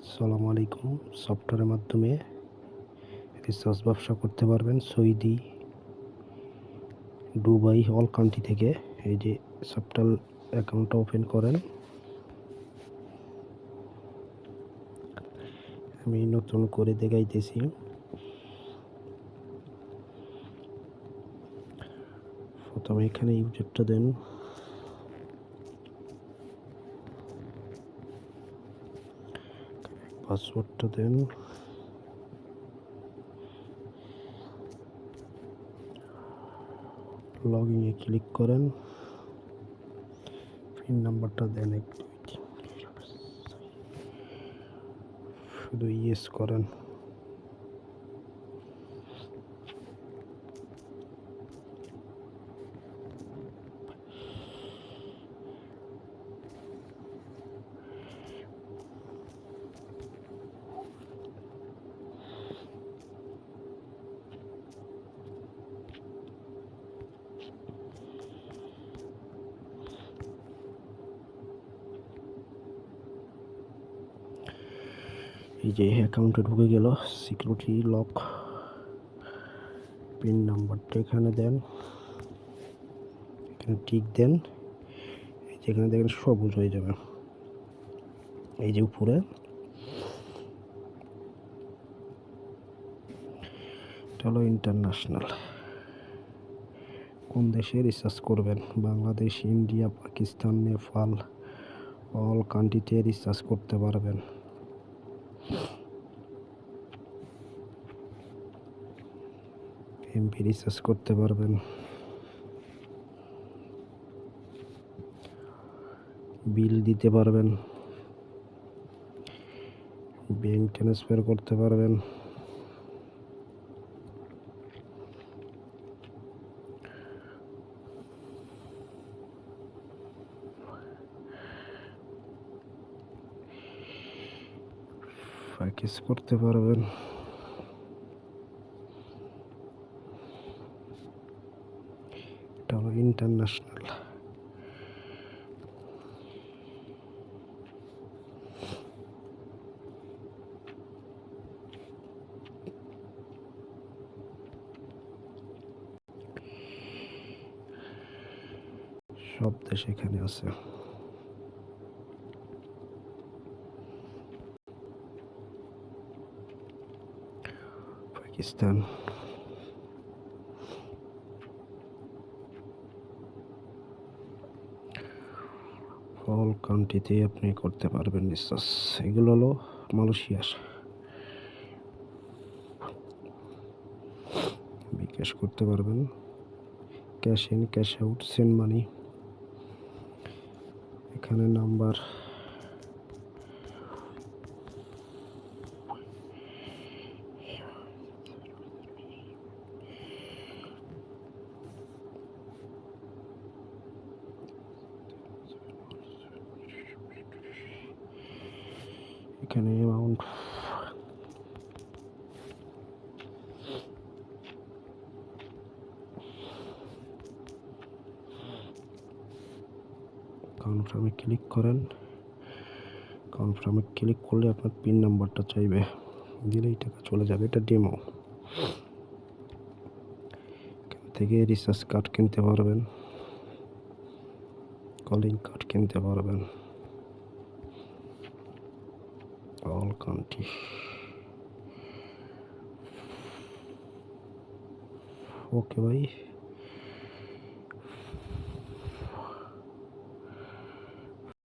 আসসালামু আলাইকুম। সফটওয়্যারের মাধ্যমে রিসার্চ ব্যবসা করতে পারবেন সৌদি, দুবাই, অল কান্ট্রি থেকে। এই যে সফটওয়্যার অ্যাকাউন্টটা ওপেন করেন। আমি নতুন করে দেখাইতেছি। প্রথমে এখানে ইউজারটা দেন, পাসওয়ার্ডটা দেন, লগ ইনে ক্লিক করেন, পিন নাম্বারটা দেন, শুধু ইয়েস করেন। এই যে অ্যাকাউন্টে ঢুকে গেল। সিকিউরিটি লক, পিন নাম্বারটা এখানে দেন, এখানে টিক দেন। এই যে এখানে দেখেন সবুজ হয়ে যাবে। এই যে উপরে এটা হলো ইন্টারন্যাশনাল। কোন দেশে রিসার্চ করবেন? বাংলাদেশ, ইন্ডিয়া, পাকিস্তান, নেপাল, অল কান্ট্রিতে রিসার্চ করতে পারবেন। এমপি রিসার্চ করতে পারবেন, বিল দিতে পারবেন, ব্যাংক ট্রান্সফার করতে পারবেন, প্যাকেজ করতে পারবেন। এটা হলো ইন্টারন্যাশনাল। সব দেশ এখানে আছে। পাকিস্তান, অল কান্ট্রিতে আপনি করতে পারবেন রিসার্চ। এগুলো হলো মালয়েশিয়ার। বিকাশ করতে পারবেন, cash in, cash out, send money. এখানে নাম্বার, এখানে অ্যামাউন্ট, কনফার্মে ক্লিক করেন। কনফার্মে ক্লিক করলে আপনার পিন নাম্বারটা চাইবে, দিলেই টাকা চলে যাবে। এটা ডেমো। এখান থেকে রিচার্জ কার্ড কিনতে পারবেন, কলিং কার্ড কিনতে পারবেন, অল কান্ট্রি। ওকে ভাই।